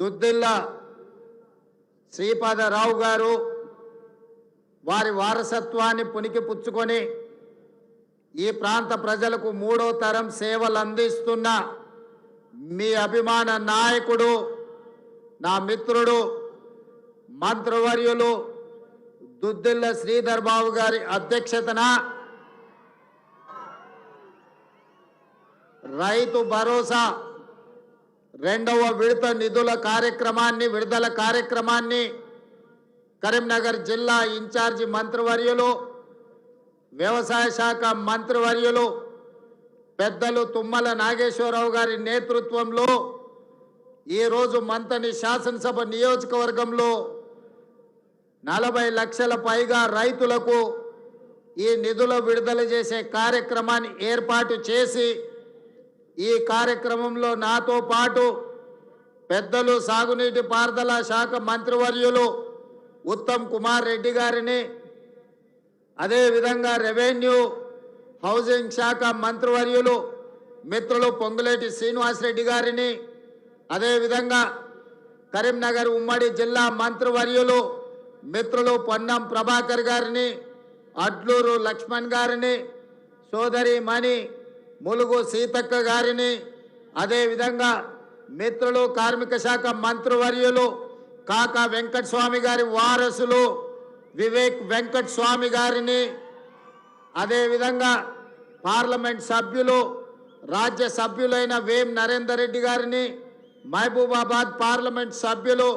దుద్దిల్ల శ్రీపాదరావు గారు వారి వారసత్వాన్ని పుణికిపుచ్చుకొని ఈ ప్రాంత ప్రజలకు మూడో తరం సేవలు అందిస్తున్న మీ అభిమాన నాయకుడు, నా మిత్రుడు, మంత్రివర్యులు దుద్దిల్ల శ్రీధర్ బాబు గారి అధ్యక్షతన రైతు భరోసా రెండవ విడతల కార్యక్రమాన్ని కరీంనగర్ జిల్లా ఇన్ఛార్జి మంత్రివర్యులు, వ్యవసాయ శాఖ మంత్రివర్యులు పెద్దలు తుమ్మల నాగేశ్వరరావు గారి నేతృత్వంలో ఈరోజు మంతని శాసనసభ నియోజకవర్గంలో 40 లక్షల పైగా రైతులకు ఈ నిధులు విడుదల చేసే కార్యక్రమాన్ని ఏర్పాటు చేసి ఈ కార్యక్రమంలో నాతో పాటు పెద్దలు సాగునీటి పారుదల శాఖ మంత్రివర్యులు ఉత్తమ్ కుమార్ రెడ్డి గారిని, అదేవిధంగా రెవెన్యూ హౌసింగ్ శాఖ మంత్రివర్యులు మిత్రులు పొంగులేటి శ్రీనివాసరెడ్డి గారిని, అదేవిధంగా కరీంనగర్ ఉమ్మడి జిల్లా మంత్రివర్యులు మిత్రులు పొన్నం ప్రభాకర్ గారిని, అడ్లూరు లక్ష్మణ్ గారిని, సోదరి మణి ములుగు సీతక్క గారిని, అదేవిధంగా మిత్రులు కార్మిక శాఖ మంత్రివర్యులు కాకా వెంకటస్వామి గారి వారసులు వివేక్ వెంకటస్వామి గారిని, అదేవిధంగా పార్లమెంట్ సభ్యులు రాజ్య సభ్యులైన వేం నరేందర్ రెడ్డి గారిని, మహబూబాబాద్ పార్లమెంట్ సభ్యులు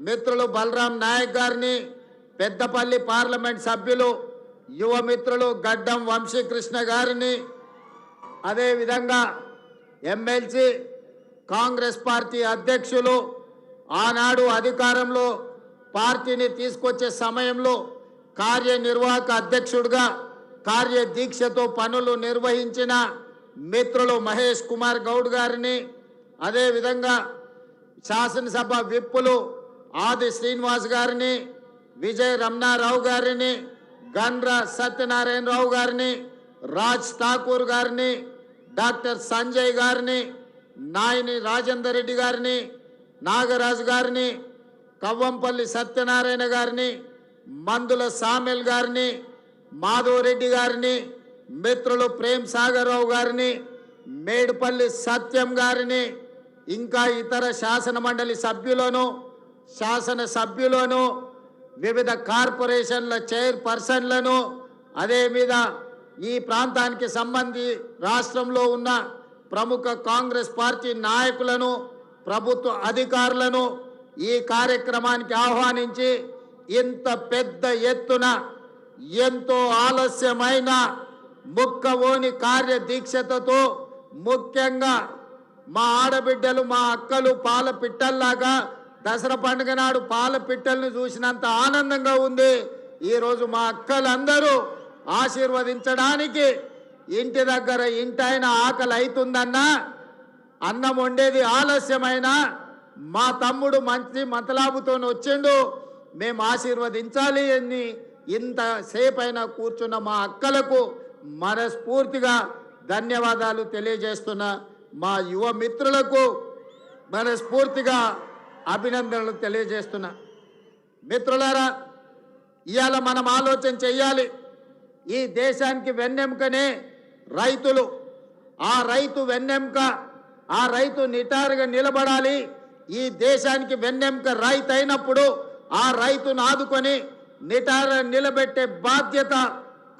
మిత్రులు బలరాం నాయక్ గారిని, పెద్దపల్లి పార్లమెంట్ సభ్యులు యువ మిత్రులు గడ్డం వంశీకృష్ణ గారిని, అదేవిధంగా ఎమ్మెల్సీ కాంగ్రెస్ పార్టీ అధ్యక్షులు ఆనాడు అధికారంలో పార్టీని తీసుకొచ్చే సమయంలో కార్యనిర్వాహక అధ్యక్షుడిగా కార్యదీక్షతో పనులు నిర్వహించిన మిత్రులు మహేష్ కుమార్ గౌడ్ గారిని, అదేవిధంగా శాసనసభ విప్పులు ఆది శ్రీనివాస్ గారిని, విజయ్ రమణారావు గారిని, గండ్ర సత్యనారాయణరావు గారిని, రాజ్ ఠాకూర్ గారిని, డాక్టర్ సంజయ్ గారిని, నాయని రాజేందర్ రెడ్డి గారిని, నాగరాజు గారిని, కవ్వంపల్లి సత్యనారాయణ గారిని, మందుల సామెల్ గారిని, మాధవరెడ్డి గారిని, మిత్రులు ప్రేమ్ సాగర్ రావు గారిని, మేడుపల్లి సత్యం గారిని, ఇంకా ఇతర శాసన మండలి సభ్యులను, శాసన సభ్యులను, వివిధ కార్పొరేషన్ల చైర్పర్సన్లను, అదే మీద ఈ ప్రాంతానికి సంబంధించి రాష్ట్రంలో ఉన్న ప్రముఖ కాంగ్రెస్ పార్టీ నాయకులను, ప్రభుత్వ అధికారులను ఈ కార్యక్రమానికి ఆహ్వానించి ఇంత పెద్ద ఎత్తున ఎంతో ఆలస్యమైన ముక్కవోని కార్యదీక్షతతో, ముఖ్యంగా మా ఆడబిడ్డలు మా అక్కలు పాల పిట్టల్లాగా దసరా పండుగ నాడు పాల పిట్టల్ని చూసినంత ఆనందంగా ఉంది. ఈరోజు మా అక్కలందరూ ఆశీర్వదించడానికి ఇంటి దగ్గర ఇంటైన ఆకలి అవుతుందన్నా, అన్నం వండేది ఆలస్యమైనా మా తమ్ముడు మంచి మతలాబుతో వచ్చిండు, మేము ఆశీర్వదించాలి అని ఇంతసేపైనా కూర్చున్న మా అక్కలకు మనస్ఫూర్తిగా ధన్యవాదాలు తెలియజేస్తున్నా. మా యువ మిత్రులకు మనస్ఫూర్తిగా అభినందనలు తెలియజేస్తున్నా. మిత్రులారా, ఇవాళ మనం ఆలోచన చెయ్యాలి. ఈ దేశానికి వెన్నెముకనే రైతులు. ఆ రైతు వెన్నెముక, ఆ రైతు నిటారుగా నిలబడాలి. ఈ దేశానికి వెన్నెముక రైతు అయినప్పుడు ఆ రైతును ఆదుకొని నిటార నిలబెట్టే బాధ్యత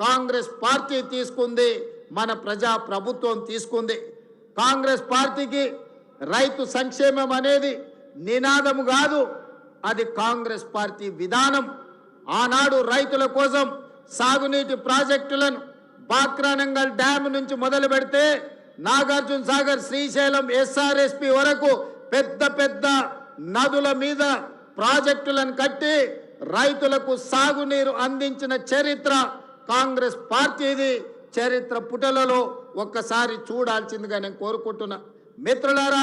కాంగ్రెస్ పార్టీ తీసుకుంది, మన ప్రజా ప్రభుత్వం తీసుకుంది. కాంగ్రెస్ పార్టీకి రైతు సంక్షేమం అనేది నినాదము కాదు, అది కాంగ్రెస్ పార్టీ విధానం. ఆనాడు రైతుల కోసం సాగునీటి ప్రాజెక్టులను బాక్రానంగల్ డ్యామ్ నుంచి మొదలు పెడితే నాగార్జున సాగర్, శ్రీశైలం, ఎస్ఆర్ఎస్పి వరకు పెద్ద పెద్ద నదుల మీద ప్రాజెక్టులను కట్టి రైతులకు సాగునీరు అందించిన చరిత్ర కాంగ్రెస్ పార్టీది. చరిత్ర పుటలలో ఒక్కసారి చూడాల్సిందిగా నేను కోరుకుంటున్నా. మిత్రులారా,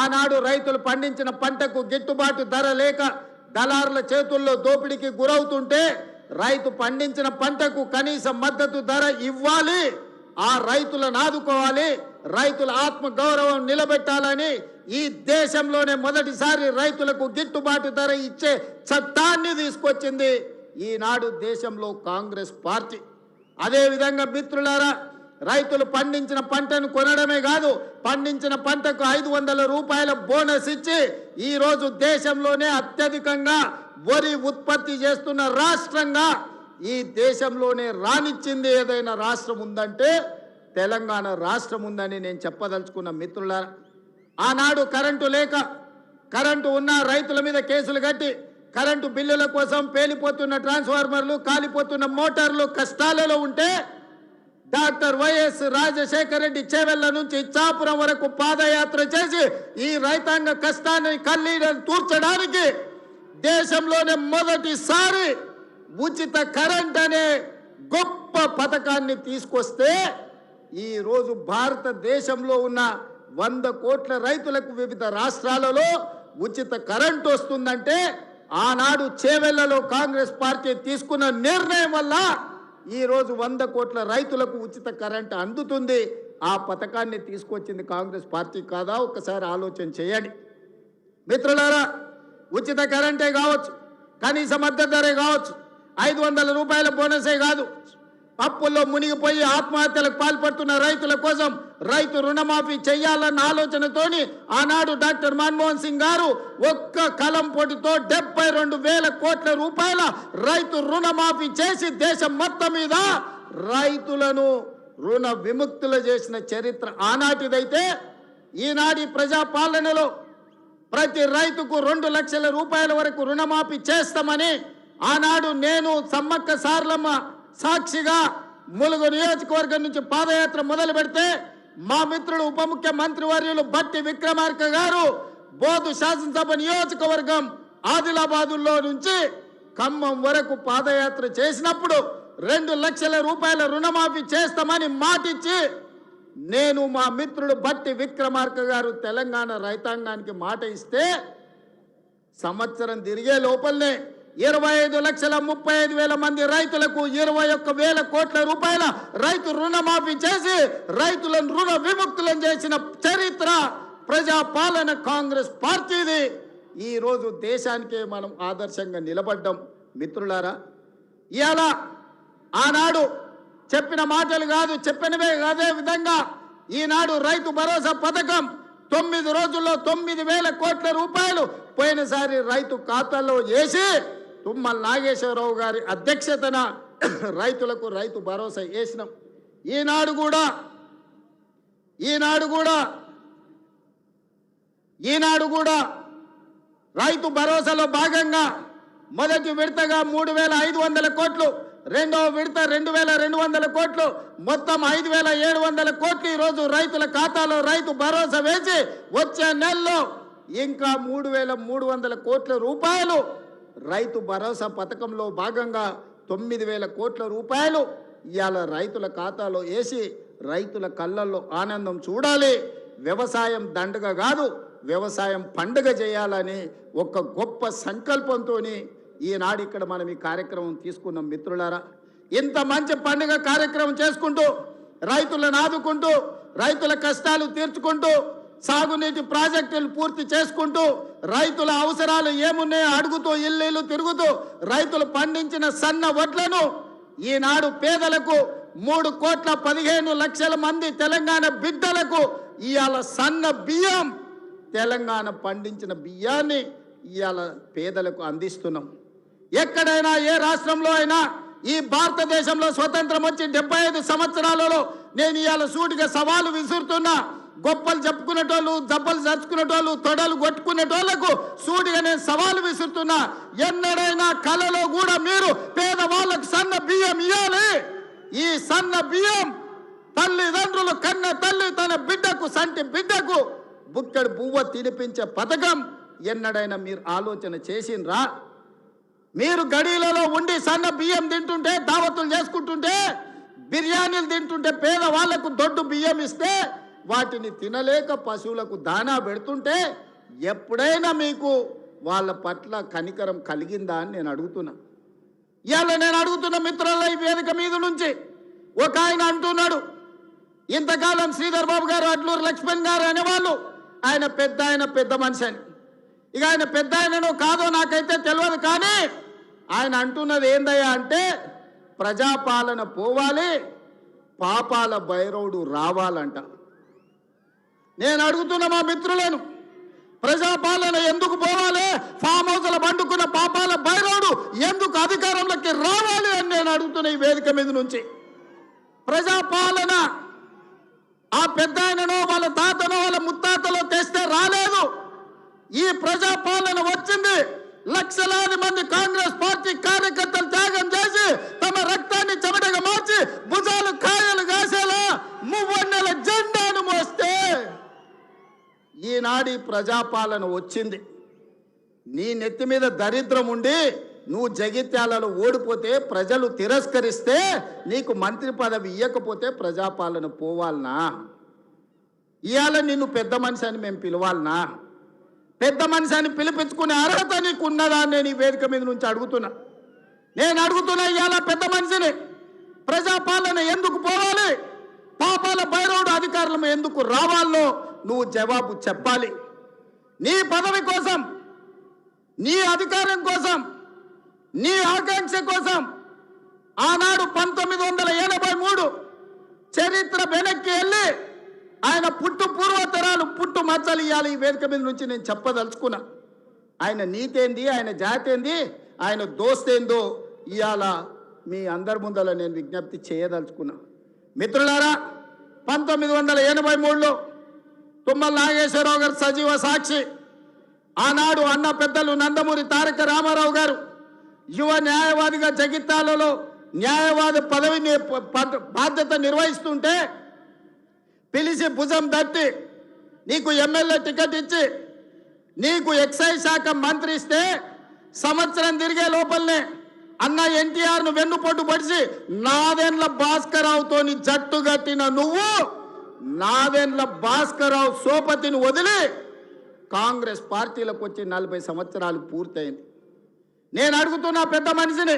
ఆనాడు రైతులు పండించిన పంటకు గిట్టుబాటు ధర లేక దళారుల చేతుల్లో దోపిడీకి గురవుతుంటే రైతు పండించిన పంటకు కనీస మద్దతు ధర ఇవ్వాలి, ఆ రైతులను ఆదుకోవాలి, రైతుల ఆత్మ గౌరవం నిలబెట్టాలని ఈ దేశంలోనే మొదటిసారి రైతులకు గిట్టుబాటు ధర ఇచ్చే చట్టాన్ని తీసుకొచ్చింది ఈనాడు దేశంలో కాంగ్రెస్ పార్టీ. అదేవిధంగా మిత్రులారా, రైతులు పండించిన పంటను కొనడమే కాదు, పండించిన పంటకు 500 రూపాయల బోనస్ ఇచ్చి ఈరోజు దేశంలోనే అత్యధికంగా వరి ఉత్పత్తి చేస్తున్న రాష్ట్రంగా ఈ దేశంలోనే రానిచ్చింది ఏదైనా రాష్ట్రం ఉందంటే తెలంగాణ రాష్ట్రం ఉందని నేను చెప్పదలుచుకున్న మిత్రులారా. ఆనాడు కరెంటు లేక, కరెంటు ఉన్న రైతుల మీద కేసులు కట్టి కరెంటు బిల్లుల కోసం పేలిపోతున్న ట్రాన్స్ఫార్మర్లు, కాలిపోతున్న మోటార్లు కష్టాలలో ఉంటే డాక్టర్ వైఎస్ రాజశేఖర రెడ్డి చేవెళ్ల నుంచి ఇచ్చాపురం వరకు పాదయాత్ర చేసి ఈ రైతాంగ కష్టాన్ని కన్నీళ్లను తూర్చడానికి దేశంలోనే మొదటిసారి ఉచిత కరెంట్ అనే గొప్ప పథకాన్ని తీసుకొస్తే ఈరోజు భారతదేశంలో ఉన్న 100 కోట్ల రైతులకు వివిధ రాష్ట్రాలలో ఉచిత కరెంట్ వస్తుందంటే ఆనాడు చేవెళ్లలో కాంగ్రెస్ పార్టీ తీసుకున్న నిర్ణయం వల్ల ఈరోజు 100 కోట్ల రైతులకు ఉచిత కరెంట్ అందుతుంది. ఆ పథకాన్ని తీసుకొచ్చింది కాంగ్రెస్ పార్టీ కాదా? ఒక్కసారి ఆలోచన చేయండి మిత్రులారా. ఉచిత కరెంటే కావచ్చు, కనీస మద్దతు ధరే కావచ్చు, 500 రూపాయల బోనసే కాదు, అప్పుల్లో మునిగిపోయి ఆత్మహత్యలకు పాల్పడుతున్న రైతుల కోసం రైతు రుణమాఫీ చేయాలన్న ఆలోచనతోని ఆనాడు డాక్టర్ మన్మోహన్ సింగ్ గారు ఒక్క కలం పొడితో 72,000 కోట్ల రూపాయల రైతు రుణమాఫీ చేసి దేశం మొత్తం మీద రైతులను రుణ విముక్తులు చేసిన చరిత్ర ఆనాటిదైతే, ఈనాటి ప్రజాపాలనలో ప్రతి రైతుకు 2 లక్షల రూపాయల వరకు రుణమాఫీ చేస్తామని ఆనాడు నేను సమ్మక్క సార్లమ్మ సాక్షిగా ములుగు నియోజకవర్గం నుంచి పాదయాత్ర మొదలు పెడితే మా మిత్రుడు ఉప ముఖ్యమంత్రి వర్యులు బట్టి విక్రమార్క గారు బోధు శాసనసభ నియోజకవర్గం ఆదిలాబాదులో నుంచి ఖమ్మం వరకు పాదయాత్ర చేసినప్పుడు 2 లక్షల రూపాయల రుణమాఫీ చేస్తామని మాటిచ్చి నేను మా మిత్రుడు బట్టి విక్రమార్క గారు తెలంగాణ రైతాంగానికి మాట ఇస్తే సంవత్సరం తిరిగే లోపలనే 25,35,000 మంది రైతులకు 21,000 కోట్ల రూపాయల రైతు రుణమాఫీ చేసి రైతులను రుణ విముక్తులను చేసిన చరిత్ర ప్రజాపాలన కాంగ్రెస్ పార్టీది. ఈరోజు దేశానికే మనం ఆదర్శంగా నిలబడ్డాం మిత్రులారా. ఇవాళ ఆనాడు చెప్పిన మాటలు కాదు, చెప్పినవే అదే విధంగా ఈనాడు రైతు భరోసా పథకం 9 రోజుల్లో 9,000 కోట్ల రూపాయలు పోయినసారి రైతు ఖాతాలో వేసి తుమ్మల నాగేశ్వరరావు గారి అధ్యక్షతన రైతులకు రైతు భరోసా వేసినాం. ఈనాడు కూడా రైతు భరోసాలో భాగంగా మొదటి విడతగా 3,500 కోట్లు, రెండవ విడత 2,200 కోట్లు, మొత్తం 5,700 కోట్లు ఈరోజు రైతుల ఖాతాలో రైతు భరోసా వేసి వచ్చే నెలలో ఇంకా 3,300 కోట్ల రూపాయలు రైతు భరోసా పథకంలో భాగంగా 9,000 కోట్ల రూపాయలు ఇవాళ రైతుల ఖాతాలో వేసి రైతుల కళ్ళల్లో ఆనందం చూడాలి. వ్యవసాయం దండగ కాదు, వ్యవసాయం పండుగ చేయాలని ఒక గొప్ప సంకల్పంతో ఈనాడు ఇక్కడ మనం ఈ కార్యక్రమం తీసుకున్నాం మిత్రులారా. ఇంత మంచి పండుగ కార్యక్రమం చేసుకుంటూ రైతులను ఆదుకుంటూ రైతుల కష్టాలు తీర్చుకుంటూ సాగునీటి ప్రాజెక్టులు పూర్తి చేసుకుంటూ రైతుల అవసరాలు ఏమున్నాయో అడుగుతూ ఇల్లు తిరుగుతూ రైతులు పండించిన సన్న వడ్లను ఈనాడు పేదలకు 3,15,00,000 మంది తెలంగాణ బిడ్డలకు ఇవాళ సన్న బియ్యం, తెలంగాణ పండించిన బియ్యాన్ని ఇవాళ పేదలకు అందిస్తున్నాం. ఎక్కడైనా ఏ రాష్ట్రంలో అయినా ఈ భారతదేశంలో స్వతంత్రం వచ్చి 75 సంవత్సరాలలో నేను ఇవాళ సూటిగా సవాలు విసురుతున్నా. గొప్పలు చెప్పుకునేటోళ్ళు, జబ్బలు చచ్చుకునేటోళ్ళు, తొడలు కొట్టుకునేటోళ్లకు సూటిగా నేను సవాలు విసురుతున్నా. ఎన్నడైనా కలలో కూడా మీరు పేదవాళ్ళకు సన్న బియ్యం ఇవ్వాలి. ఈ సన్న బియ్యం తల్లిదండ్రులు కన్న తల్లి తన బిడ్డకు, సంటి బిడ్డకు బుక్కడి పువ్వ తినిపించే పథకం ఎన్నడైనా మీరు ఆలోచన చేసిండ్రా? మీరు గడిలలో ఉండి సన్న బియ్యం తింటుంటే, దావతులు చేసుకుంటుంటే, బిర్యానీలు తింటుంటే, పేదవాళ్లకు దొడ్డు బియ్యం ఇస్తే వాటిని తినలేక పశువులకు దానా పెడుతుంటే ఎప్పుడైనా మీకు వాళ్ళ పట్ల కనికరం కలిగిందా అని నేను అడుగుతున్నా. ఇవాళ నేను అడుగుతున్న మిత్రుల ఈ వేదిక మీద నుంచి ఒక ఆయన అంటున్నాడు, ఇంతకాలం శ్రీధర్ బాబు గారు, అడ్లూరు లక్ష్మణ్ గారు అనేవాళ్ళు ఆయన పెద్ద మనిషి అని. ఇక ఆయన పెద్ద ఆయననో కాదో నాకైతే తెలియదు, కానీ ఆయన అంటున్నది ఏందయ్యా అంటే ప్రజాపాలన పోవాలి, పాపాల భైరవుడు రావాలంట. నేను అడుగుతున్న మా మిత్రులను, ప్రజాపాలన ఎందుకు పోవాలి, ఫామ్ హౌస్ల పండుకున్న పాపాల భైరవుడు ఎందుకు అధికారంలోకి రావాలి అని నేను అడుగుతున్న ఈ వేదిక మీద నుంచి. ప్రజాపాలన ఆ పెద్ద ఆయననో వాళ్ళ తాతనో వాళ్ళ ముత్తాతలో తెస్తే రాలేదు. ఈ ప్రజాపాలన వచ్చింది లక్షలాది మంది కాంగ్రెస్ పార్టీ కార్యకర్తలు త్యాగం చేసి తమ రక్తాన్ని చెమటగా మార్చి భుజాలు కాయలు కాసేలా మువ్వన్నెల జెండాను మోస్తే ఈనాడి ప్రజాపాలన వచ్చింది. నీ నెత్తి మీద దరిద్రం ఉండి నువ్వు జగిత్యాలలో ఓడిపోతే, ప్రజలు తిరస్కరిస్తే, నీకు మంత్రి పదవి ఇవ్వకపోతే ప్రజాపాలన పోవాలనా? ఇవాళ నిన్ను పెద్ద మనిషి అని మేము పిలవాలనా? పెద్ద మనిషి అని పిలిపించుకునే అర్హత నీకు ఉన్నదా అని నేను ఈ వేదిక మీద నుంచి అడుగుతున్నా. నేను అడుగుతున్నా, ఇవాళ పెద్ద మనిషిని ప్రజాపాలన ఎందుకు పోవాలి, పాపాల భైరవుడు అధికారులు ఎందుకు రావాలో నువ్వు జవాబు చెప్పాలి. నీ పదవి కోసం, నీ అధికారం కోసం, నీ ఆకాంక్ష కోసం ఆనాడు 1983 చరిత్ర వెనక్కి వెళ్ళి ఆయన పుట్టు పూర్వతరాలు పుట్టు మచ్చలు ఇవ్వాలి. ఈ వేదిక మీద నుంచి నేను చెప్పదలుచుకున్నా. ఆయన నీతేంది, ఆయన జాతేంది, ఆయన దోస్తేందో ఇవాళ మీ అందరి ముందర నేను విజ్ఞప్తి చేయదలుచుకున్నా. మిత్రులారా, 1983లో తుమ్మల నాగేశ్వరరావు గారు సజీవ సాక్షి. ఆనాడు అన్న పెద్దలు నందమూరి తారక రామారావు గారు యువ న్యాయవాదిగా జగిత్యాలలో న్యాయవాది పదవిని బాధ్యత నిర్వహిస్తుంటే పిలిచి భుజం తట్టి నీకు ఎమ్మెల్యే టికెట్ ఇచ్చి నీకు ఎక్సైజ్ శాఖ మంత్రి ఇస్తే సంవత్సరం తిరిగే లోపలనే అన్న ఎన్టీఆర్ను వెన్నుపోటు పడిచి నాదెండ్ల భాస్కరరావుతోని జట్టు కట్టిన నువ్వు నాదెండ్ల భాస్కరరావు సోపతిని వదిలి కాంగ్రెస్ పార్టీలకు వచ్చి 40 సంవత్సరాలు పూర్తయింది. నేను అడుగుతున్నా పెద్ద మనిషిని,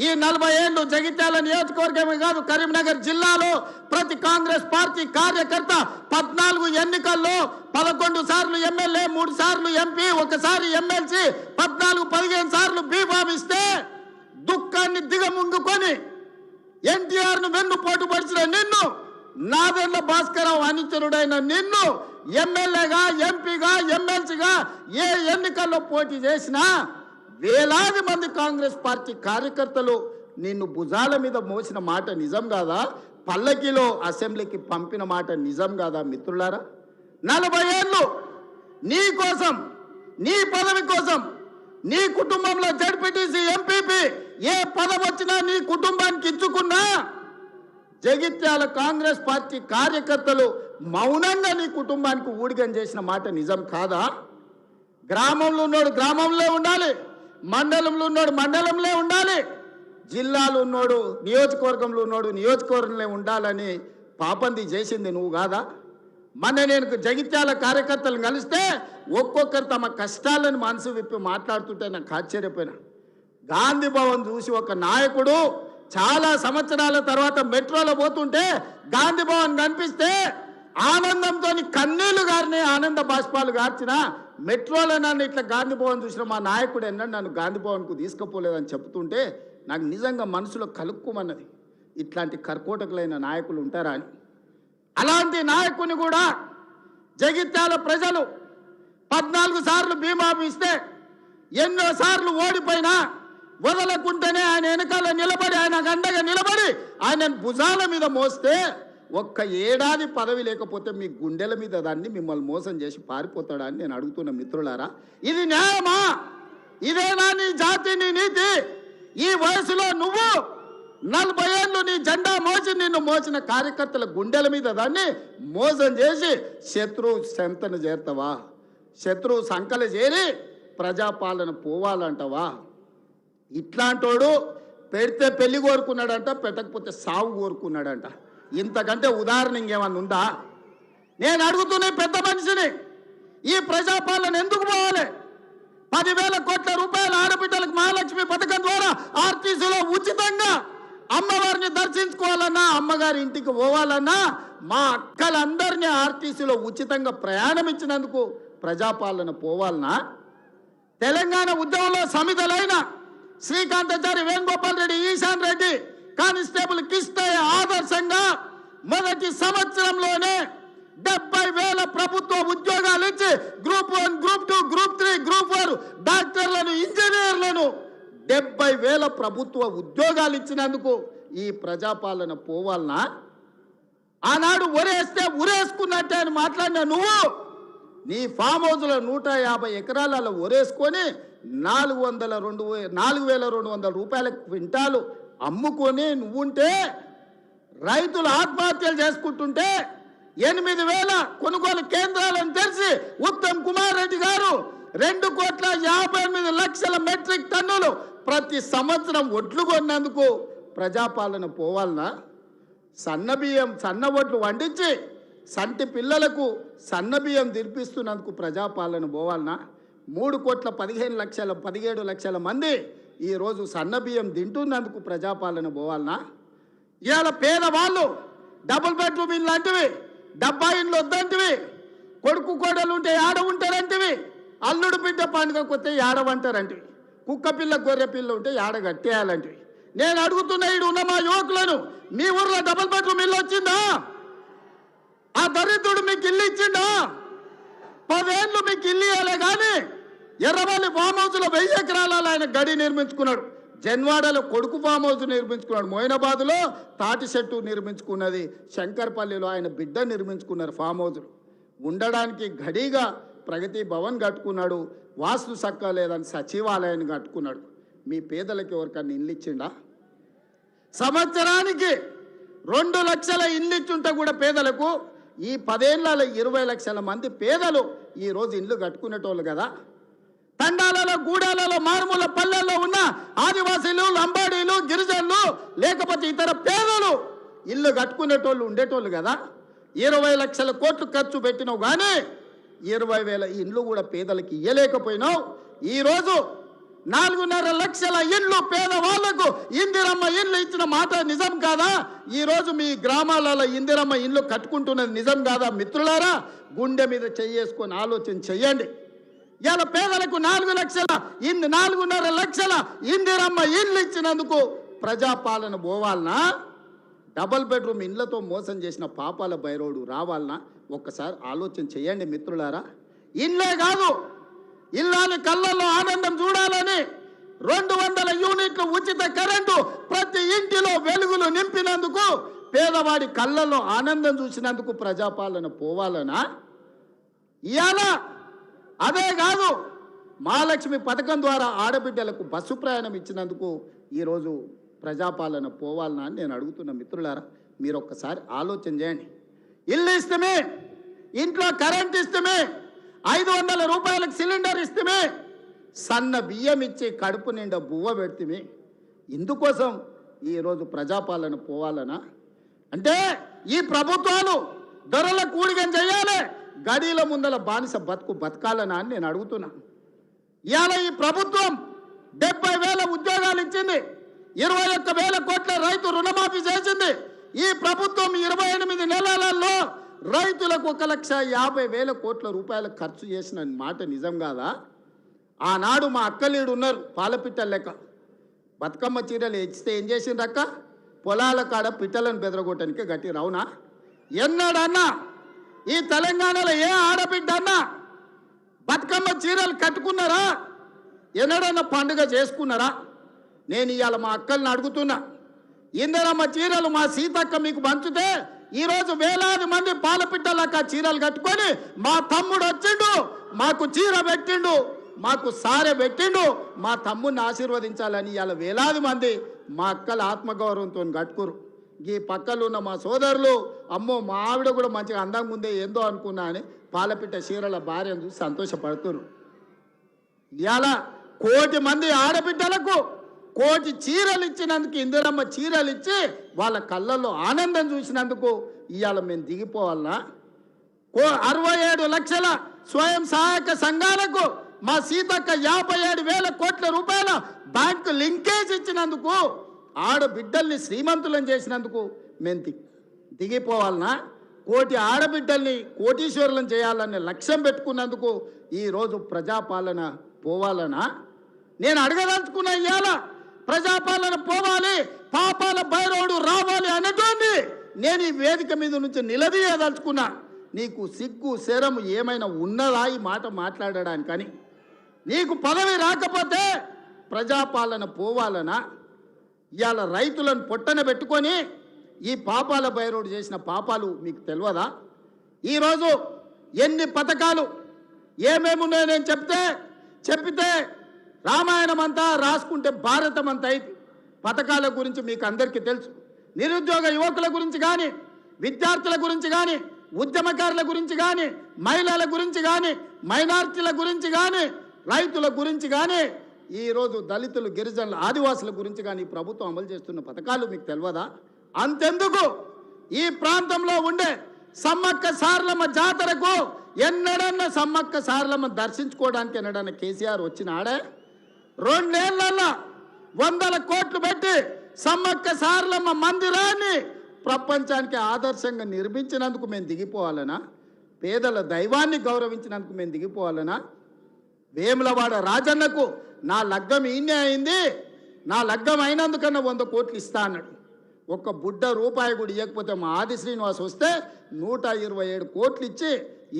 ఈ 40 ఏళ్ళు జగిత్యాల నియోజకవర్గమే కాదు కరీంనగర్ జిల్లాలో ప్రతి కాంగ్రెస్ పార్టీ కార్యకర్త 14 ఎన్నికల్లో 11 సార్లు ఎమ్మెల్యే, 3 సార్లు ఎంపీ, 1 సారి ఎమ్మెల్సీ, 14-15 సార్లు బీఫామ్ ఇస్తే దుఃఖాన్ని దిగముంగుకొని ఎన్టీఆర్ను వెన్నుపోటు పడిచిన నిన్ను, నాదెండ్ల భాస్కరరావు అనుచరుడైన నిన్ను ఎమ్మెల్యేగా, ఎంపీగా, ఎమ్మెల్సీగా ఏ ఎన్నికల్లో పోటీ చేసినా వేలాది మంది కాంగ్రెస్ పార్టీ కార్యకర్తలు నిన్ను భుజాల మీద మోసిన మాట నిజం కాదా? పల్లకిలో అసెంబ్లీకి పంపిన మాట నిజం కాదా? మిత్రులారా, 40 ఏళ్ళు నీ కోసం, నీ పదవి కోసం, నీ కుటుంబంలో జడ్పీటీసీ, ఎంపీపీ ఏ పదవి వచ్చినా నీ కుటుంబానికి ఇచ్చుకున్నా జగిత్యాల కాంగ్రెస్ పార్టీ కార్యకర్తలు మౌనంగా నీ కుటుంబానికి ఊడిగం చేసిన మాట నిజం కాదా? గ్రామంలో ఉన్నోడు గ్రామంలో ఉండాలి, మండలంలో ఉన్నోడు మండలంలో ఉండాలి, జిల్లాలో ఉన్నోడు నియోజకవర్గంలో ఉన్నోడు నియోజకవర్గంలో ఉండాలని పాపంది చేసింది నువ్వు కాదా? మొన్న నేను జగిత్యాల కార్యకర్తలను కలిస్తే ఒక్కొక్కరు తమ కష్టాలను మనసు విప్పి మాట్లాడుతుంటే నాకు ఆశ్చర్యపోయినా. గాంధీ భవన్ చూసి ఒక నాయకుడు చాలా సంవత్సరాల తర్వాత మెట్రోలో పోతుంటే గాంధీ భవన్ కనిపిస్తే ఆనందంతో కన్నీళ్లు గారిని ఆనంద బాష్పాలు గార్చిన మెట్రోలో నన్ను ఇట్లా గాంధీ భవన్ చూసిన మా నాయకుడు ఎన్నడూ నన్ను గాంధీ భవన్కు తీసుకుపోలేదని చెప్తుంటే నాకు నిజంగా మనసులో కలుక్కుమన్నది. ఇట్లాంటి కర్కోటకులైన నాయకులు ఉంటారా అని. అలాంటి నాయకుని కూడా జగిత్యాల ప్రజలు 14 సార్లు బీమా ఇస్తే ఎన్నో సార్లు ఓడిపోయినా వదలకుంటేనే ఆయన వెనకాల నిలబడి, ఆయన గండగా నిలబడి ఆయన భుజాల మీద మోస్తే ఒక్క ఏడాది పదవి లేకపోతే మీ గుండెల మీద దాన్ని మిమ్మల్ని మోసం చేసి పారిపోతాడా అని నేను అడుగుతున్న మిత్రులారా, ఇది న్యాయమా? ఇదేనా నీ జాతి, నీ నీతి? ఈ వయసులో నువ్వు 40 ఏళ్ళు నీ జెండా మోసి నిన్ను మోసిన కార్యకర్తల గుండెల మీద దాన్ని మోసం చేసి శత్రువు సెంతను చేరుతావా? శత్రువు సంకల చేరి ప్రజాపాలన పోవాలంటావా? ఇట్లాంటోడు పెడితే పెళ్లి కోరుకున్నాడంట, పెట్టకపోతే సాగు కోరుకున్నాడంట. ఇంతకంటే ఉదాహరణ ఇంకేమన్నా ఉందా? నేను అడుగుతున్న పెద్ద మనిషిని, ఈ ప్రజాపాలన ఎందుకు పోవాలి? 10,000 కోట్ల రూపాయల ఆడబిడ్డలకు మహాలక్ష్మి పథకం ద్వారా ఆర్టీసీలో ఉచితంగా అమ్మవారిని దర్శించుకోవాలన్నా, అమ్మగారి ఇంటికి పోవాలన్నా మా అక్కలందరినీ ఆర్టీసీలో ఉచితంగా ప్రయాణం ఇచ్చినందుకు ప్రజాపాలన పోవాలనా? తెలంగాణ ఉద్యమంలో సమిధలైన శ్రీకాంతాచారి, వేణుగోపాల్ రెడ్డి, ఈశాన్ రెడ్డి, కానిస్టేబుల్ కిష్టయ్య ఆదర్శంగా మొదటి సంవత్సరంలోనే 70,000 ప్రభుత్వ ఉద్యోగాలు ఇచ్చి గ్రూప్ 1, గ్రూప్ 2, గ్రూప్ 3, గ్రూప్ 4 డాక్టర్లను, ఇంజనీర్లను 70,000 ప్రభుత్వ ఉద్యోగాలు ఇచ్చినందుకు ఈ ప్రజాపాలన పోవాలనా? ఆనాడు ఒరేస్తే ఉరేసుకున్నట్టే అని మాట్లాడిన నువ్వు నీ ఫామ్ హౌస్లో 150 ఎకరాలలో ఒరేసుకొని 4,200 రూపాయల క్వింటాలు అమ్ముకొని నువ్వుంటే, రైతులు ఆత్మహత్యలు చేసుకుంటుంటే 8,000 కొనుగోలు కేంద్రాలను తెరిచి ఉత్తమ్ కుమార్ రెడ్డి గారు 2,58,00,000 మెట్రిక్ టన్నులు ప్రతి సంవత్సరం ఒడ్లు కొన్నందుకు ప్రజాపాలన పోవాలనా? సన్నబియ్యం, సన్న ఒడ్లు వండించి సంటి పిల్లలకు సన్నబియ్యం తినిపిస్తున్నందుకు ప్రజాపాలన పోవాలనా? 3,15,17,00,000 మంది ఈరోజు సన్నబియ్యం తింటున్నందుకు ప్రజాపాలన పోవాలనా? ఇవాళ పేదవాళ్ళు డబుల్ బెడ్రూమ్ ఇల్లు లాంటివి, డబ్బా ఇండ్లు వద్దంటివి, కొడుకు కోడలు ఉంటే ఏడ ఉంటారంటివి, అల్లుడు బిడ్డ పండుగ కొత్త ఏడవంటారంటివి, కుక్క పిల్ల గొర్రె పిల్ల ఉంటే ఏడ కట్టేయాలంటివి. నేను అడుగుతున్న ఈడు ఉన్న మా యువకులను, మీ ఊర్లో డబుల్ బెడ్రూమ్ ఇల్లు వచ్చిందా? ఆ దరిద్రుడు మీకు ఇల్లు ఇచ్చిందా? 10 ఏళ్ళు మీకు ఇల్లు ఇవ్వలే. కానీ ఎర్రవల్లి ఫామ్ హౌస్లో 1000 ఎకరాలలో ఆయన గడి నిర్మించుకున్నాడు. జన్వాడలో కొడుకు ఫామ్ హౌస్ నిర్మించుకున్నాడు. మోయినాబాద్లో తాటి చెట్టు నిర్మించుకున్నది. శంకర్పల్లిలో ఆయన బిడ్డ నిర్మించుకున్నారు ఫామ్ హౌస్లు. ఉండడానికి గడిగా ప్రగతి భవన్ కట్టుకున్నాడు. వాస్తు సక్క లేదని సచివాలయాన్ని కట్టుకున్నాడు. మీ పేదలకు ఎవరికన్నా ఇల్లు ఇచ్చిండా? సంవత్సరానికి 2 లక్షల ఇల్లు ఇచ్చుంటే కూడా పేదలకు ఈ 10 ఏళ్లలో 20 లక్షల మంది పేదలు ఈరోజు ఇల్లు కట్టుకునేటోళ్ళు కదా. తండాలలో, గూడాలలో, మారుమూల పల్లెల్లో ఉన్న ఆదివాసీలు, లంబాడీలు, గిరిజనులు, లేకపోతే ఇతర పేదలు ఇల్లు కట్టుకునేటోళ్ళు ఉండేటోళ్ళు కదా. 20 లక్షల కోట్లు ఖర్చు పెట్టినావు కానీ 20,000 ఇండ్లు కూడా పేదలకు ఇయ్యలేకపోయినావు. ఈరోజు 4.5 లక్షల ఇండ్లు పేదవాళ్లకు ఇందిరమ్మ ఇండ్లు ఇచ్చిన మాట నిజం కాదా? ఈరోజు మీ గ్రామాలలో ఇందిరమ్మ ఇండ్లు కట్టుకుంటున్నది నిజం కాదా? మిత్రులారా, గుండె మీద చెయ్యేసుకొని ఆలోచన చెయ్యండి. ఇలా పేదలకు 4 లక్షల 4.5 లక్షల ఇందిరమ్మ ఇండ్లు ఇచ్చినందుకు ప్రజాపాలన పోవాలనా? డబల్ బెడ్రూమ్ ఇండ్లతో మోసం చేసిన పాపాల బైరోడు రావాలనా? ఒక్కసారి ఆలోచన చేయండి మిత్రులారా. ఇండ్లే కాదు, ఇల్లాలి కళ్ళల్లో ఆనందం చూడాలని 200 యూనిట్లు ఉచిత కరెంటు ప్రతి ఇంటిలో వెలుగులు నింపినందుకు, పేదవాడి కళ్ళల్లో ఆనందం చూసినందుకు ప్రజాపాలన పోవాలనా? ఇవాళ అదే కాదు, మహాలక్ష్మి పథకం ద్వారా ఆడబిడ్డలకు బస్సు ప్రయాణం ఇచ్చినందుకు ఈరోజు ప్రజాపాలన పోవాలనా అని నేను అడుగుతున్న మిత్రులారా. మీరు ఒక్కసారి ఆలోచన చేయండి. ఇల్లు ఇస్తమే, ఇంట్లో కరెంట్ ఇస్తమే, 500 రూపాయలకు సిలిండర్ ఇస్తమే, సన్న బియ్యం ఇచ్చి కడుపు నిండా బువ్వ పెడితే, ఇందుకోసం ఈరోజు ప్రజాపాలన పోవాలనా? అంటే ఈ ప్రభుత్వాలు ధరల కూడిగం చేయాలి, గడీల ముందల బానిస బతుకు బతకాలనా అని నేను అడుగుతున్నా. ఇవాళ ఈ ప్రభుత్వం 70,000 ఉద్యోగాలు ఇచ్చింది, 21,000 కోట్ల రైతు రుణమాఫీ చేసింది. ఈ ప్రభుత్వం 28 నెలలలో రైతులకు 1,50,000 కోట్ల రూపాయలు ఖర్చు చేసిన మాట నిజం కాదా? ఆనాడు మా అక్కలీడు ఉన్నారు, పాలపిట్టల లెక్క బతుకమ్మ చీరలు ఇచ్చితే ఏం చేసిండ్రక్క? పొలాల కాడ పిట్టలను బెదరగొట్టడానికి గట్టి రవునా? ఎన్నాడన్నా ఈ తెలంగాణలో ఏ ఆడబిడ్డ అన్నా బతుకమ్మ చీరలు కట్టుకున్నారా? ఎన్నడన్నా పండుగ చేసుకున్నారా? నేను ఇవాళ మా అక్కల్ని అడుగుతున్నా, ఇందరమ్మ చీరలు మా సీతక్క మీకు పంచితే ఈరోజు వేలాది మంది పాలపిట్టలక్క చీరలు కట్టుకొని మా తమ్ముడు వచ్చిండు, మాకు చీర పెట్టిండు, మాకు సారె పెట్టిండు, మా తమ్ముడిని ఆశీర్వదించాలని ఇవాళ వేలాది మంది మా అక్కల ఆత్మగౌరవంతో కట్టుకురు. ఈ పక్కలు ఉన్న మా సోదరులు, అమ్మో మా ఆవిడ కూడా మంచిగా అందంగా ఉందే ఏందో అనుకున్నా అని పాలపిట్ట చీరల భార్యను చూసి సంతోషపడుతున్నారు. ఇవాళ 1,000,000 మంది ఆడబిడ్డలకు 1,000,000 చీరలు ఇచ్చినందుకు, ఇందిరమ్మ చీరలు ఇచ్చి వాళ్ళ కళ్ళల్లో ఆనందం చూసినందుకు ఇవాళ మేము దిగిపోవాలనా? 67 లక్షల స్వయం సహాయక సంఘాలకు మా సీతక్క 57,000 కోట్ల రూపాయల బ్యాంకు లింకేజ్ ఇచ్చినందుకు, ఆడబిడ్డల్ని శ్రీమంతులను చేసినందుకు మేము దిగిపోవాలనా? కోటి ఆడబిడ్డల్ని కోటీశ్వరులను చేయాలనే లక్ష్యం పెట్టుకున్నందుకు ఈరోజు ప్రజాపాలన పోవాలనా? నేను అడగదలుచుకున్న ఇవాళ ప్రజాపాలన పోవాలి, పాపాల భైరవుడు రావాలి అనేటోంది నేను ఈ వేదిక మీద నుంచి నిలదీయదలుచుకున్నా. నీకు సిగ్గు శరం ఏమైనా ఉన్నదా ఈ మాట మాట్లాడడానికని? నీకు పదవి రాకపోతే ప్రజాపాలన పోవాలనా? ఇవాళ రైతులను పొట్టన పెట్టుకొని ఈ పాపాల భైరవుడు చేసిన పాపాలు మీకు తెలియదా? ఈరోజు ఎన్ని పథకాలు ఏమేమి ఉన్నాయో నేను చెప్పితే రామాయణం అంతా రాసుకుంటే భారతం అంతా అయింది. పథకాల గురించి మీకు అందరికీ తెలుసు. నిరుద్యోగ యువకుల గురించి కానీ, విద్యార్థుల గురించి కానీ, ఉద్యమకారుల గురించి కానీ, మహిళల గురించి కానీ, మైనార్టీల గురించి కానీ, రైతుల గురించి కానీ, ఈరోజు దళితులు, గిరిజనులు, ఆదివాసుల గురించి కానీ ప్రభుత్వం అమలు చేస్తున్న పథకాలు మీకు తెలియదా? అంతెందుకు ఈ ప్రాంతంలో ఉండే సమ్మక్క సారలమ్మ జాతరకు ఎన్నడన్నా సమ్మక్క సారలమ్మ దర్శించుకోవడానికి ఎన్నడన్నా కేసీఆర్ వచ్చినాడే? 2 ఏళ్లలో 100 కోట్లు పెట్టి సమ్మక్క సారలమ్మ మందిరాన్ని ప్రపంచానికి ఆదర్శంగా నిర్మించినందుకు మేము దిగిపోవాలనా? పేదల దైవాన్ని గౌరవించినందుకు మేము దిగిపోవాలనా? వేములవాడ రాజన్నకు నా లగ్గం ఈయనే అయింది, నా లగ్గం అయినందుకన్నా 100 కోట్లు ఇస్తా అన్నాడు. ఒక్క బుడ్డ రూపాయి కూడా ఇవ్వకపోతే మా ఆది శ్రీనివాస్ వస్తే 127 కోట్లు ఇచ్చి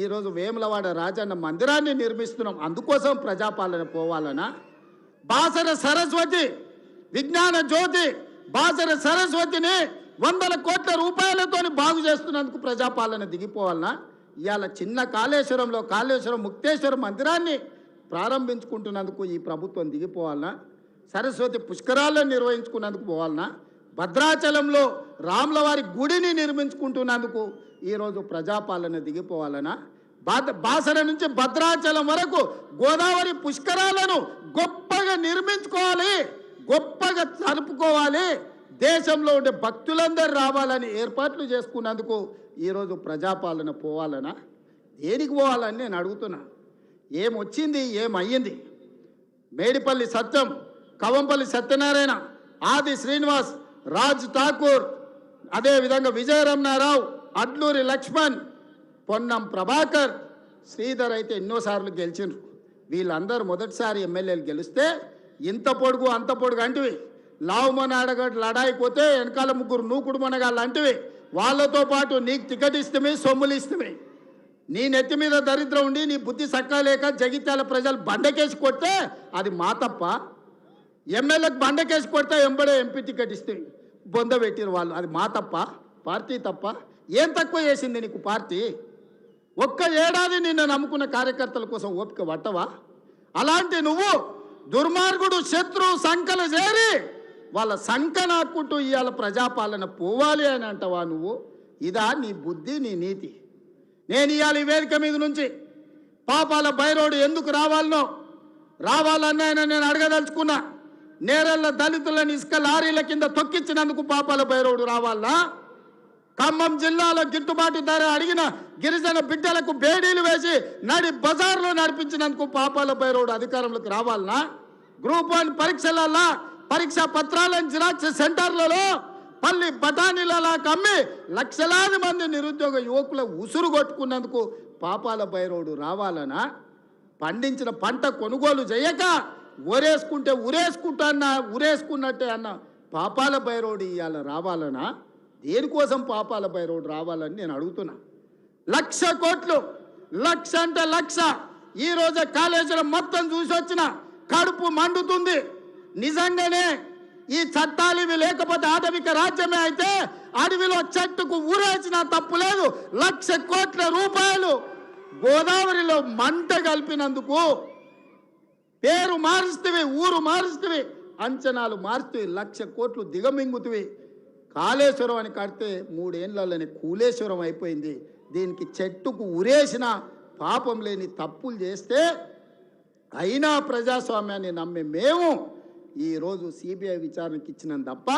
ఈరోజు వేములవాడ రాజన్న మందిరాన్ని నిర్మిస్తున్నాం. అందుకోసం ప్రజాపాలన పోవాలనా? బాసర సరస్వతి విజ్ఞాన జ్యోతి బాసర సరస్వతిని 100 కోట్ల రూపాయలతోని బాగు చేస్తున్నందుకు ప్రజాపాలన దిగిపోవాలనా? ఇవాళ చిన్న కాళేశ్వరం ముక్తేశ్వర మందిరాన్ని ప్రారంభించుకుంటున్నందుకు ఈ ప్రభుత్వం దిగిపోవాలనా? సరస్వతి పుష్కరాలను నిర్వహించుకున్నందుకు పోవాలనా? భద్రాచలంలో రాములవారి గుడిని నిర్మించుకుంటున్నందుకు ఈరోజు ప్రజాపాలన దిగిపోవాలనా? బాసర నుంచి భద్రాచలం వరకు గోదావరి పుష్కరాలను గొప్పగా నిర్మించుకోవాలి, గొప్పగా జరుపుకోవాలి, దేశంలో ఉండే భక్తులందరూ రావాలని ఏర్పాట్లు చేసుకున్నందుకు ఈరోజు ప్రజాపాలన పోవాలనా? దేనికి పోవాలని నేను అడుగుతున్నా. ఏమొచ్చింది, ఏమయ్యింది? మేడిపల్లి సత్యం, కవంపల్లి సత్యనారాయణ, ఆది శ్రీనివాస్, రాజ్ ఠాకూర్, అదేవిధంగా విజయరమణారావు, అడ్లూరి లక్ష్మణ్, పొన్నం ప్రభాకర్, శ్రీధర్ అయితే ఎన్నోసార్లు గెలిచిండ్రు. వీళ్ళందరూ మొదటిసారి ఎమ్మెల్యేలు గెలిస్తే ఇంత పొడుగు అంత పొడుగు అంటివి, లావుమని అడగడు లడాయిపోతే వెనకాల 3 నూకుడు మనగాళ్ళు అంటివి. వాళ్ళతో పాటు నీకు టికెట్ ఇస్తమే, సొమ్ములు ఇస్తమే. నీ నెత్తి మీద దరిద్రం ఉండి నీ బుద్ధి సక్కలేక జగిత్యాల ప్రజలు బండకేసి కొడితే అది మా తప్ప? ఎమ్మెల్యేకి బండకేసి కొడితే ఎంబడే ఎంపీ టికెట్ ఇస్తే బొంద పెట్టిరు వాళ్ళు, అది మా తప్ప? పార్టీ తప్ప? ఏం తక్కువ చేసింది నీకు పార్టీ? ఒక్క ఏడాది నిన్ను నమ్ముకున్న కార్యకర్తల కోసం ఓపిక పట్టవా? అలాంటి నువ్వు దుర్మార్గుడు శత్రువు సంకలు చేరి వాళ్ళ సంక నాకుంటూ ఇవాళ ప్రజాపాలన పోవాలి అని అంటావా నువ్వు? ఇదా నీ బుద్ధి, నీ నీతి? నేను ఇవాళ ఈ వేదిక మీద నుంచి పాపాల భైరవుడు ఎందుకు రావాలన్నాయన నేను అడగదలుచుకున్నా. నేరళ్ళ దళితులను ఇసుక లారీల కింద తొక్కించినందుకు పాపాల భైరవుడు రావాలా? ఖమ్మం జిల్లాలో గిట్టుబాటు ధర అడిగిన గిరిజన బిడ్డలకు బేడీలు వేసి నడి బజార్లో నడిపించినందుకు పాపాల భైరవుడు అధికారంలోకి రావాలనా? గ్రూప్ 1 పరీక్షలలో పరీక్షా పత్రాలను జిరాక్స్ సెంటర్లలో పల్లి బఠానీలలా కమ్మి లక్షలాది మంది నిరుద్యోగ యువకుల ఉసురు కొట్టుకున్నందుకు పాపాల భైరవుడు రావాలనా? పండించిన పంట కొనుగోలు చేయక ఉరేసుకున్నట్టే అన్న పాపాల భైరవుడు ఇవాళ రావాలనా? దేనికోసం పాపాల భైరవుడు రావాలని నేను అడుగుతున్నా. 1,00,000 కోట్లు, 1,00,000 అంటే 1,00,000. ఈ రోజే కాళేశ్వరం మొత్తం చూసి వచ్చిన కడుపు మండుతుంది. నిజంగానే ఈ చట్టాలు ఇవి లేకపోతే ఆటవిక రాజ్యమే అయితే అడవిలో చెట్టుకు ఊరేసినా తప్పు లేదు. 1,00,000 కోట్ల రూపాయలు గోదావరిలో మంట కలిపినందుకు పేరు మారుస్తవి, ఊరు మారుస్తవి, అంచనాలు మారుస్తవి, 1,00,000 కోట్లు దిగమింగుతవి. కాళేశ్వరం అని కడితే 3 ఏళ్లలోనే కూలేశ్వరం అయిపోయింది. దీనికి చెట్టుకు ఉరేసిన పాపం లేని తప్పులు చేస్తే అయినా ప్రజాస్వామ్యాన్ని నమ్మే మేము ఈరోజు సిబిఐ విచారణకి ఇచ్చినాం తప్ప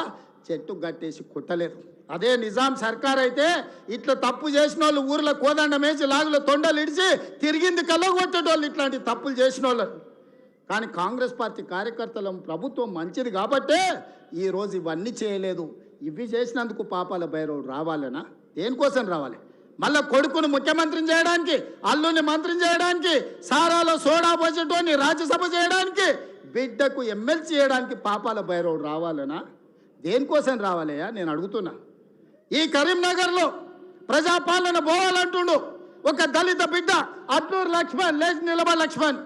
చెట్టు గట్టేసి కొట్టలేదు. అదే నిజాం సర్కార్ అయితే ఇట్లా తప్పు చేసిన వాళ్ళు ఊర్లో కోదండం వేసి లాగులో తొండలు ఇడిచి తిరిగింది కళ్ళగొట్టేటోళ్ళు ఇట్లాంటి తప్పులు చేసిన వాళ్ళు. కానీ కాంగ్రెస్ పార్టీ కార్యకర్తల ప్రభుత్వం మంచిది కాబట్టే ఈరోజు ఇవన్నీ చేయలేదు. ఇవి చేసినందుకు పాపాల భైరవుడు రావాలనా? దేనికోసం రావాలి? మళ్ళా కొడుకును ముఖ్యమంత్రిని చేయడానికి, అల్లుని మంత్రిని చేయడానికి, సారాలో సోడా పోసేటోని రాజ్యసభ చేయడానికి, బిడ్డకు ఎమ్మెల్సీ చేయడానికి పాపాల భైరవుడు రావాలనా? దేనికోసం రావాలయ్యా నేను అడుగుతున్నా. ఈ కరీంనగర్లో ప్రజాపాలన పోవాలంటుండు ఒక దళిత బిడ్డ అట్లూరు లక్ష్మణ్, లేచి నిలబ లక్ష్మణ్,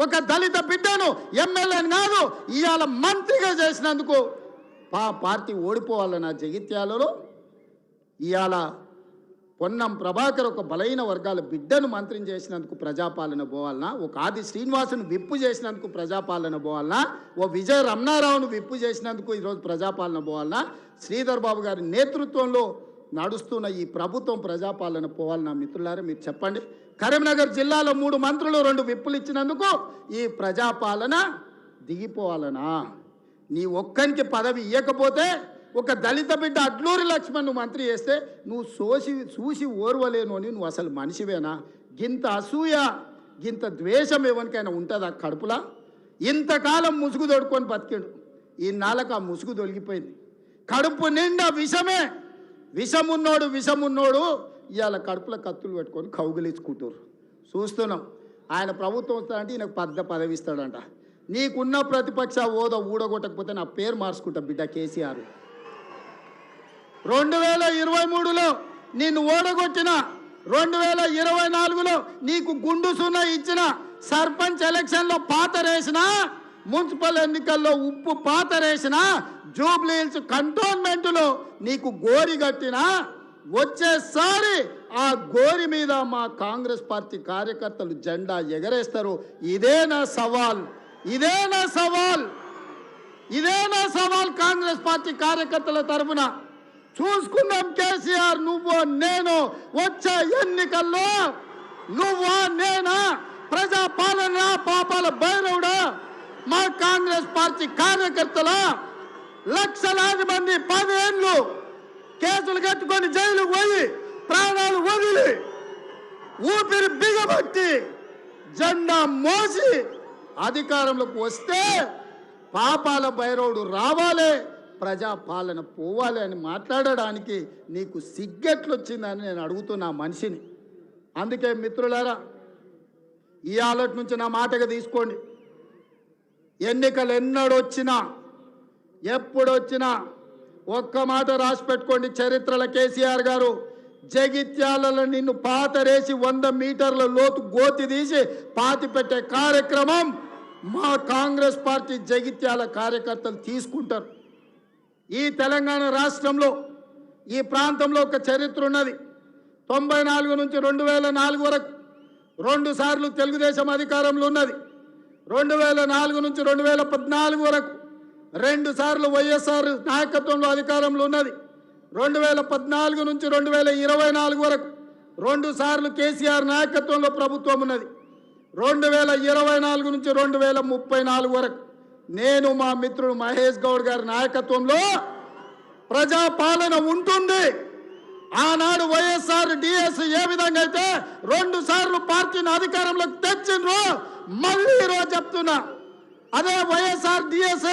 ఒక దళిత బిడ్డను ఎమ్మెల్యేని కాదు ఇవాళ మంత్రిగా చేసినందుకు పార్టీ ఓడిపోవాలన్నా జగిత్యాలలో? ఇవాళ పొన్నం ప్రభాకర్ ఒక బలైన వర్గాల బిడ్డను మంత్రిని చేసినందుకు ప్రజాపాలన పోవాలనా? ఒక ఆది శ్రీనివాసును విప్పు చేసినందుకు ప్రజాపాలన పోవాలనా? ఓ విజయ రమణారావును విప్పు చేసినందుకు ఈరోజు ప్రజాపాలన పోవాలనా? శ్రీధర్ బాబు గారి నేతృత్వంలో నడుస్తున్న ఈ ప్రభుత్వం ప్రజాపాలన పోవాలన్నా? మిత్రులారా మీరు చెప్పండి. కరీంనగర్ జిల్లాలో 3 మంత్రులు 2 విప్పులు ఇచ్చినందుకు ఈ ప్రజాపాలన దిగిపోవాలనా? నీ ఒక్కనికి పదవి ఇవ్వకపోతే ఒక దళిత బిడ్డ అడ్లూరి లక్ష్మణ్ మంత్రి చేస్తే నువ్వు చూసి ఓర్వలేను అని నువ్వు అసలు మనిషివేనా? గింత అసూయ, గింత ద్వేషం ఎవరికైనా ఉంటుందా కడుపులా? ఇంతకాలం ముసుగు తొడుకొని బతికాడు, ఈ నాళ్ళకు ఆ ముసుగు తొలగిపోయింది. కడుపు నిండా విషమే, విషమున్నోడు ఇవాళ కడుపులో కత్తులు పెట్టుకొని కౌగిలించుకుంటారు. చూస్తున్నాం. ఆయన ప్రభుత్వం వస్తాడంటే ఈయనకు పదవి ఇస్తాడంట. నీకున్న ప్రతిపక్ష హోదా ఊడగొట్టకపోతే నా పేరు మార్చుకుంటా బిడ్డ కేసీఆర్. 2023లో నిన్ను ఓడగొట్టిన, 2024లో నీకు గుండు సున్నా ఇచ్చిన, సర్పంచ్ ఎలక్షన్లో పాతరేసిన, మున్సిపల్ ఎన్నికల్లో ఉప్పు పాతరేసిన, జూబ్లీ హిల్స్ కంటోన్మెంట్లో నీకు గోరి కట్టిన, వచ్చేసారి ఆ గోరి మీద మా కాంగ్రెస్ పార్టీ కార్యకర్తలు జెండా ఎగరేస్తారు. ఇదే నా సవాల్ కాంగ్రెస్ పార్టీ కార్యకర్తల తరఫున. చూసుకుందాం కేసీఆర్, నువ్వు నేను వచ్చే ఎన్నికల్లో నువ్వా నేనా? ప్రజాపాలన పాపాల భైరవుడా? మా కాంగ్రెస్ పార్టీ కార్యకర్తల లక్షలాది మంది 10 ఏళ్ళు కేసులు కట్టుకొని జైలుకు పోయి ప్రాణాలు వదిలి ఊపిరి బిగబట్టి జెండా మోసి అధికారంలోకి వస్తే పాపాల భైరవుడు రావాలి, ప్రజాపాలన పోవాలి అని మాట్లాడడానికి నీకు సిగ్గెట్లొచ్చిందని నేను అడుగుతున్నా మనిషిని. అందుకే మిత్రులారా, ఈ ఆలోచన నుంచి నా మాటగా తీసుకోండి. ఎన్నికలు ఎన్నడొచ్చినా ఎప్పుడొచ్చినా ఒక్క మాట రాసి పెట్టుకోండి. చరిత్రలో కేసీఆర్ గారు జగిత్యాలలో నిన్ను పాతరేసి 100 మీటర్ల లోతు గోతి తీసి పాతి పెట్టే కార్యక్రమం మా కాంగ్రెస్ పార్టీ జగిత్యాల కార్యకర్తలు తీసుకుంటారు. ఈ తెలంగాణ రాష్ట్రంలో ఈ ప్రాంతంలో ఒక చరిత్ర ఉన్నది. 94 నుంచి 2004 వరకు 2 సార్లు తెలుగుదేశం అధికారంలో ఉన్నది. 2004 నుంచి 2014 వరకు 2 సార్లు వైఎస్ఆర్ నాయకత్వంలో అధికారంలో ఉన్నది. 2014 నుంచి 2024 వరకు 2 సార్లు కేసీఆర్ నాయకత్వంలో ప్రభుత్వం ఉన్నది. 2024 నుంచి 2034 వరకు నేను మా మిత్రుడు మహేష్ గౌడ్ గారి నాయకత్వంలో ప్రజాపాలన ఉంటుంది. ఆనాడు వైఎస్ఆర్ డిఎస్ ఏ విధంగా అయితే 2 సార్లు పార్టీని అధికారంలోకి తెచ్చిండ్రో మళ్ళీ ఈరోజు చెప్తున్నా, అదే వైఎస్ఆర్ డిఎస్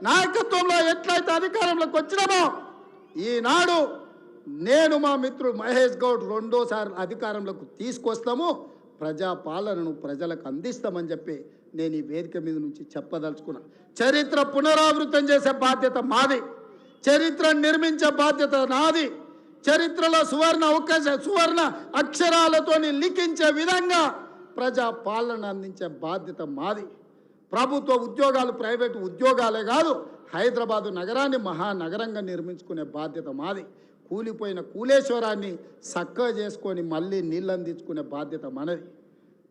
నాయకత్వంలో ఎట్లయితే అధికారంలోకి వచ్చినామో ఈనాడు నేను మా మిత్రుడు మహేష్ గౌడ్ 2వ సారి అధికారంలోకి తీసుకొస్తాము, ప్రజాపాలనను ప్రజలకు అందిస్తామని చెప్పి నేను ఈ వేదిక మీద నుంచి చెప్పదలుచుకున్నా. చరిత్ర పునరావృతం చేసే బాధ్యత మాది, చరిత్రను నిర్మించే బాధ్యత నాది, చరిత్రలో సువర్ణ అక్షరాలతో లిఖించే విధంగా ప్రజాపాలన అందించే బాధ్యత మాది. ప్రభుత్వ ఉద్యోగాలు ప్రైవేటు ఉద్యోగాలే కాదు, హైదరాబాదు నగరాన్ని మహానగరంగా నిర్మించుకునే బాధ్యత మాది. కూలిపోయిన కూలేశ్వరాన్ని చక్కగా చేసుకొని మళ్ళీ నీళ్ళు అందించుకునే బాధ్యత మనది.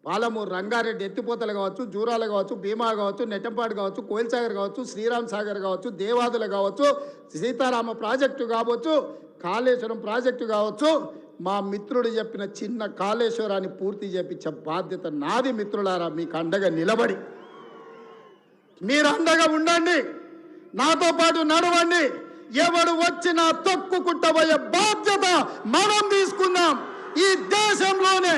పాలమూరు రంగారెడ్డి ఎత్తిపోతలు కావచ్చు, జూరాలు కావచ్చు, భీమా కావచ్చు, నెట్టంపాడు కావచ్చు, కోయిల్సాగర్ కావచ్చు, శ్రీరామ్ సాగర్ కావచ్చు, దేవాదులు కావచ్చు, సీతారామ ప్రాజెక్టు కావచ్చు, కాళేశ్వరం ప్రాజెక్టు కావచ్చు, మా మిత్రుడు చెప్పిన చిన్న కాళేశ్వరాన్ని పూర్తి చేపించే బాధ్యత నాది. మిత్రులారా, మీకు అండగా నిలబడి మీరు అండగా ఉండండి, నాతో పాటు నడవండి. ఎవడు వచ్చినా తొక్కుకుంటబోయే బాధ్యత మనం తీసుకుందాం. ఈ దేశంలోనే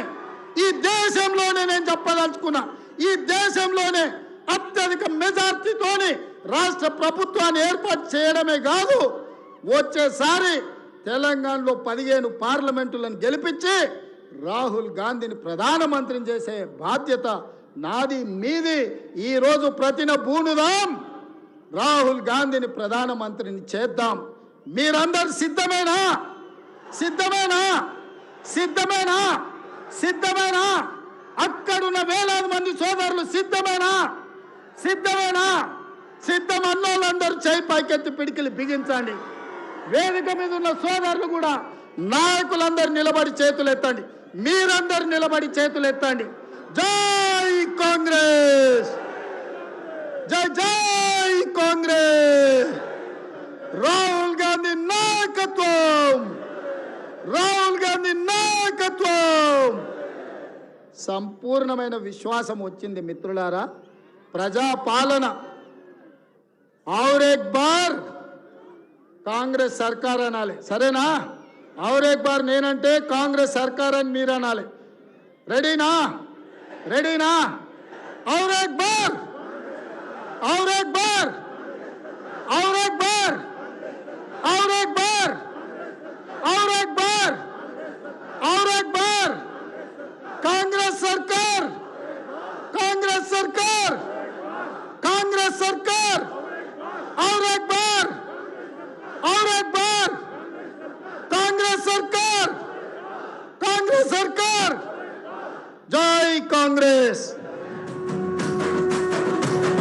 నేను చెప్పదలుచుకున్నా, ఈ దేశంలోనే అత్యధిక మెజార్టీతోని రాష్ట్ర ప్రభుత్వాన్ని ఏర్పాటు చేయడమే కాదు, వచ్చేసారి తెలంగాణలో 15 పార్లమెంటులను గెలిపించి రాహుల్ గాంధీని ప్రధానమంత్రిని చేసే బాధ్యత నాది మీది. ఈరోజు ప్రతిన బూనుదాం, రాహుల్ గాంధీని ప్రధానమంత్రిని చేద్దాం. మీరందరూ సిద్ధమేనా? సిద్ధమేనా? సిద్ధమేనా? సిద్ధమేనా? అక్కడున్న వేలాది మంది సోదరులు సిద్ధమేనా? సిద్ధమేనా? సిద్ధమన్నోళ్ళందరూ చేయి పైకెత్తి పిడికిలు బిగించండి. వేదిక మీద ఉన్న సోదరులు కూడా, నాయకులందరూ నిలబడి చేతులు ఎత్తండి. మీరందరూ నిలబడి చేతులు ఎత్తండి. జై కాంగ్రెస్, జై జై కాంగ్రెస్. రాహుల్ గాంధీ నాయకత్వం, రాహుల్ గాంధీ నాయకత్వం. సంపూర్ణమైన విశ్వాసం వచ్చింది మిత్రులారా. ప్రజాపాలన और एक बार కాంగ్రెస్ సర్కార్ అనాలి, సరేనా? और एक बार నేనంటే కాంగ్రెస్ సర్కార్ అని మీరు అనాలి. రెడీనా? రెడీనా? और एक बार, और एक बार, और एक बार, और एक बार, और एक बार, और एक बार. कांग्रेस सरकार, कांग्रेस सरकार, कांग्रेस सरकार. और एक बार, और एक बार. कांग्रेस सरकार, कांग्रेस सरकार. जय कांग्रेस.